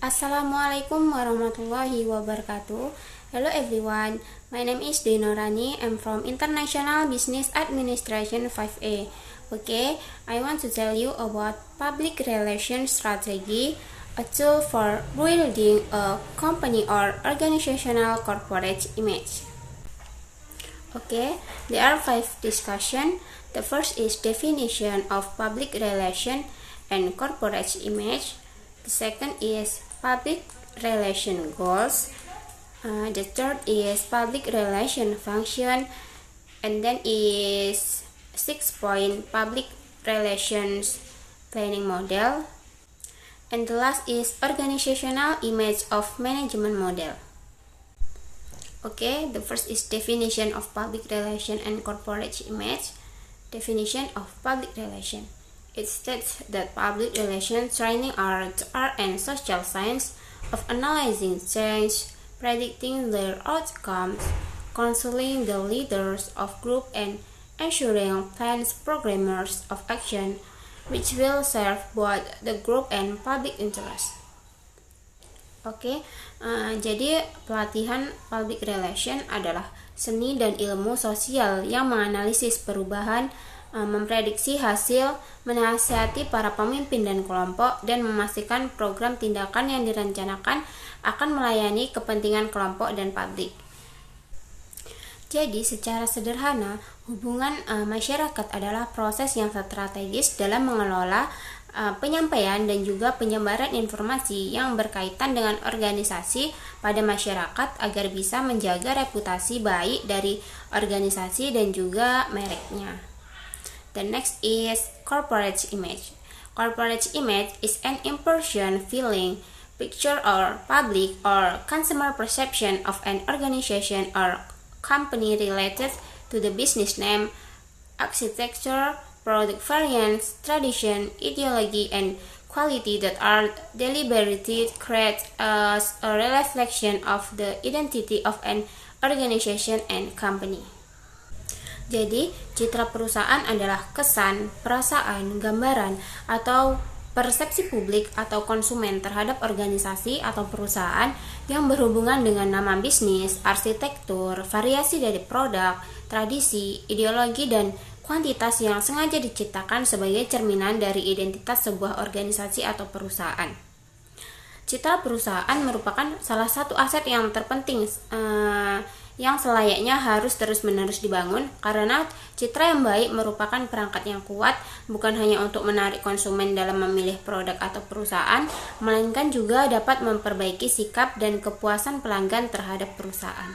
Assalamualaikum warahmatullahi wabarakatuh. Hello everyone, my name is Denorani. I'm from International Business Administration 5A. Okay, I want to tell you about public relations strategy, a tool for building a company or organizational corporate image. Okay, there are 5 discussion. The first is definition of public relation and corporate image. The second is public relation goals. The third is public relation function, and then is 6-point public relations planning model, and the last is organizational image of management model. Okay, the first is definition of public relation and corporate image. Definition of public relation. It states that public relations training are the art and social science of analyzing change, predicting their outcomes, counseling the leaders of group, and ensuring plans programmers of action which will serve both the group and public interest. Oke, jadi pelatihan public relation adalah seni dan ilmu sosial yang menganalisis perubahan, memprediksi hasil, menasihati para pemimpin dan kelompok, dan memastikan program tindakan yang direncanakan akan melayani kepentingan kelompok dan publik. Jadi secara sederhana, hubungan masyarakat adalah proses yang strategis dalam mengelola penyampaian dan juga penyebaran informasi yang berkaitan dengan organisasi pada masyarakat agar bisa menjaga reputasi baik dari organisasi dan juga mereknya. The next is corporate image. Corporate image is an impression, feeling, picture, or public or consumer perception of an organization or company related to the business name, architecture, product variants, tradition, ideology, and quality that are deliberately created as a reflection of the identity of an organization and company. Jadi, citra perusahaan adalah kesan, perasaan, gambaran, atau persepsi publik atau konsumen terhadap organisasi atau perusahaan yang berhubungan dengan nama bisnis, arsitektur, variasi dari produk, tradisi, ideologi, dan kuantitas yang sengaja diciptakan sebagai cerminan dari identitas sebuah organisasi atau perusahaan. Citra perusahaan merupakan salah satu aset yang terpenting yang selayaknya harus terus-menerus dibangun, karena citra yang baik merupakan perangkat yang kuat bukan hanya untuk menarik konsumen dalam memilih produk atau perusahaan, melainkan juga dapat memperbaiki sikap dan kepuasan pelanggan terhadap perusahaan.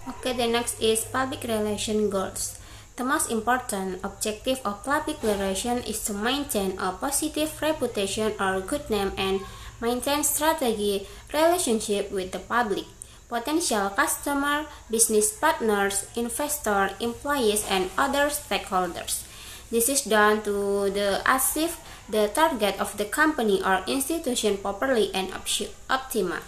Okay, the next is public relation goals. The most important objective of public relation is to maintain a positive reputation or good name and maintain strategic relationship with the public, potential customer, business partners, investor, employees, and other stakeholders. This is done to achieve the target of the company or institution properly and optimal.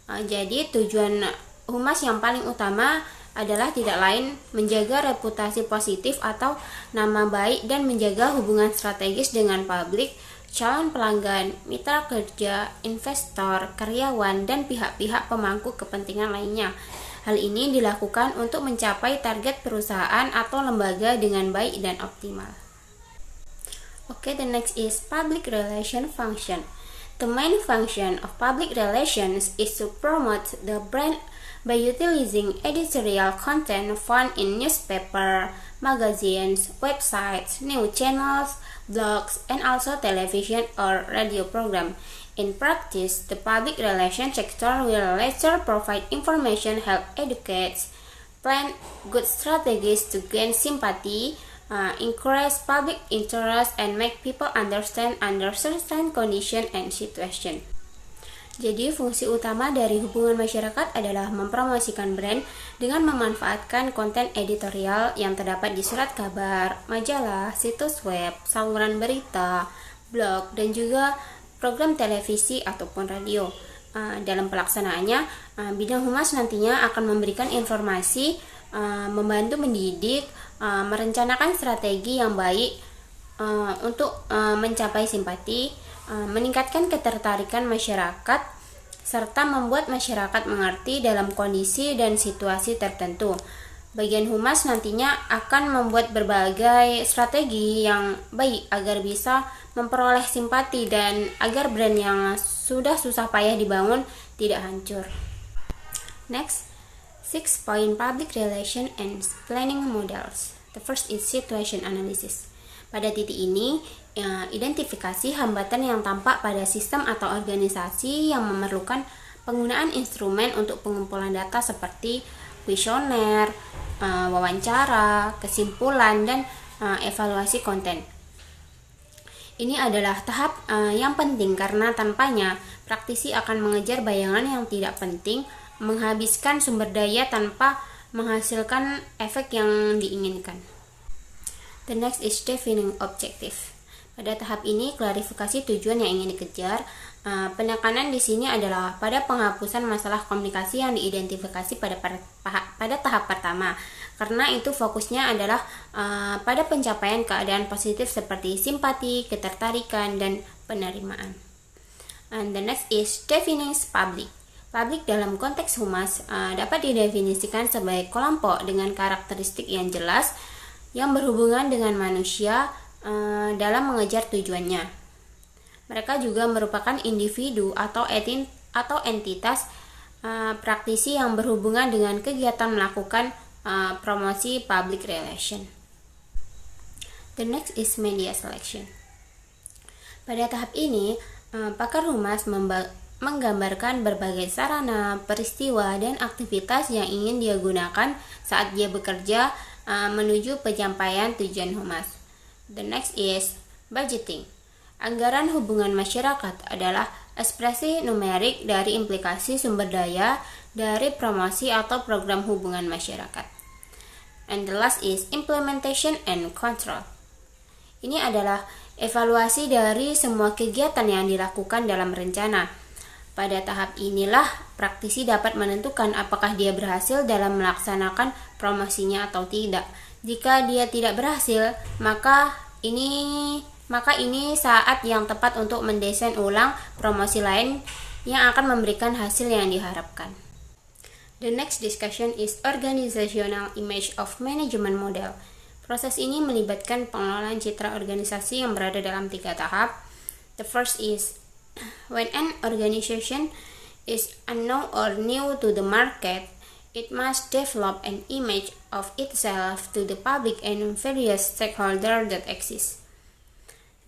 Jadi tujuan humas yang paling utama adalah tidak lain menjaga reputasi positif atau nama baik dan menjaga hubungan strategis dengan publik, calon pelanggan, mitra kerja, investor, karyawan, dan pihak-pihak pemangku kepentingan lainnya. Hal ini dilakukan untuk mencapai target perusahaan atau lembaga dengan baik dan optimal. Okay, the next is public relation function. The main function of public relations is to promote the brand by utilizing editorial content found in newspaper, magazines, websites, news channels, blogs, and also television or radio program. In practice, the public relations sector will later provide information, help educate, plan good strategies to gain sympathy, encourage public interest, and make people understand under certain condition and situation. Jadi fungsi utama dari hubungan masyarakat adalah mempromosikan brand dengan memanfaatkan konten editorial yang terdapat di surat kabar, majalah, situs web, saluran berita, blog, dan juga program televisi ataupun radio. Dalam pelaksanaannya, bidang humas nantinya akan memberikan informasi, membantu mendidik, merencanakan strategi yang baik untuk mencapai simpati, meningkatkan ketertarikan masyarakat, serta membuat masyarakat mengerti dalam kondisi dan situasi tertentu. Bagian humas nantinya akan membuat berbagai strategi yang baik agar bisa memperoleh simpati dan agar brand yang sudah susah payah dibangun tidak hancur. Next, 6 point public relation and planning models. The first is situation analysis. Pada titik ini, identifikasi hambatan yang tampak pada sistem atau organisasi yang memerlukan penggunaan instrumen untuk pengumpulan data seperti kuesioner, wawancara, kesimpulan, dan evaluasi konten. Ini adalah tahap yang penting karena tanpanya praktisi akan mengejar bayangan yang tidak penting, menghabiskan sumber daya tanpa menghasilkan efek yang diinginkan. The next is defining objective. Pada tahap ini, klarifikasi tujuan yang ingin dikejar. Penekanan di sini adalah pada penghapusan masalah komunikasi yang diidentifikasi pada tahap pertama. Karena itu fokusnya adalah pada pencapaian keadaan positif seperti simpati, ketertarikan, dan penerimaan. And the next is defining public. Publik dalam konteks humas dapat didefinisikan sebagai kelompok dengan karakteristik yang jelas yang berhubungan dengan manusia dalam mengejar tujuannya. Mereka juga merupakan individu atau entitas praktisi yang berhubungan dengan kegiatan melakukan promosi public relation. The next is media selection. Pada tahap ini, pakar humas menggambarkan berbagai sarana, peristiwa, dan aktivitas yang ingin dia gunakan saat dia bekerja menuju penyampaian tujuan humas. The next is budgeting. Anggaran hubungan masyarakat adalah ekspresi numerik dari implikasi sumber daya dari promosi atau program hubungan masyarakat. And the last is implementation and control. Ini adalah evaluasi dari semua kegiatan yang dilakukan dalam rencana. Pada tahap inilah praktisi dapat menentukan apakah dia berhasil dalam melaksanakan promosinya atau tidak. Jika dia tidak berhasil, maka ini saat yang tepat untuk mendesain ulang promosi lain yang akan memberikan hasil yang diharapkan. The next discussion is organizational image of management model. Proses ini melibatkan pengelolaan citra organisasi yang berada dalam 3 tahap. The first is when an organization is unknown or new to the market, it must develop an image of itself to the public and various stakeholders that exist.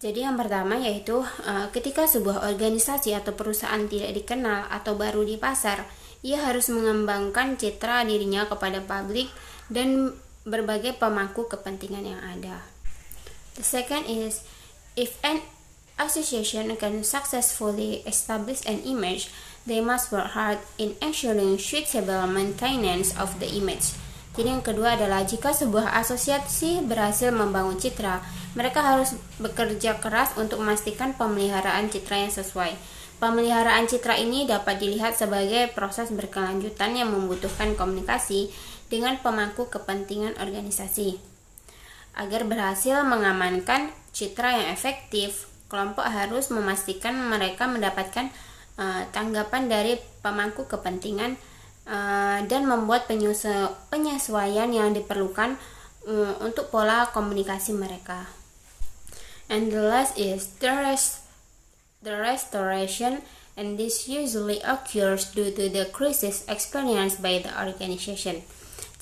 Jadi yang pertama yaitu ketika sebuah organisasi atau perusahaan tidak dikenal atau baru di pasar, ia harus mengembangkan citra dirinya kepada publik dan berbagai pemangku kepentingan yang ada. The second is if an association can successfully establish an image, they must work hard in ensuring suitable maintenance of the image. Jadi yang kedua adalah jika sebuah asosiasi berhasil membangun citra, mereka harus bekerja keras untuk memastikan pemeliharaan citra yang sesuai. Pemeliharaan citra ini dapat dilihat sebagai proses berkelanjutan yang membutuhkan komunikasi dengan pemangku kepentingan organisasi. Agar berhasil mengamankan citra yang efektif, kelompok harus memastikan mereka mendapatkan tanggapan dari pemangku kepentingan dan membuat penyesuaian yang diperlukan untuk pola komunikasi mereka. And the last is the restoration, and this usually occurs due to the crisis experienced by the organization.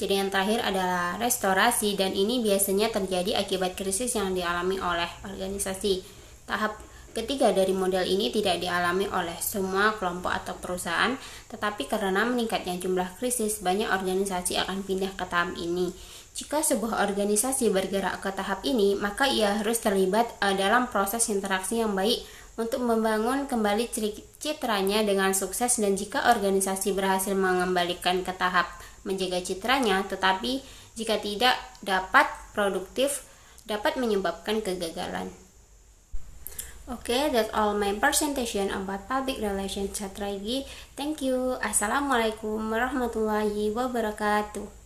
Jadi yang terakhir adalah restorasi, dan ini biasanya terjadi akibat krisis yang dialami oleh organisasi. Tahap ketiga dari model ini tidak dialami oleh semua kelompok atau perusahaan, tetapi karena meningkatnya jumlah krisis, banyak organisasi akan pindah ke tahap ini. Jika sebuah organisasi bergerak ke tahap ini, maka ia harus terlibat dalam proses interaksi yang baik untuk membangun kembali citranya dengan sukses, dan jika organisasi berhasil mengembalikan ke tahap menjaga citranya, tetapi jika tidak dapat produktif, dapat menyebabkan kegagalan. Okay, that's all my presentation about public relations strategy. Thank you. Assalamualaikum warahmatullahi wabarakatuh.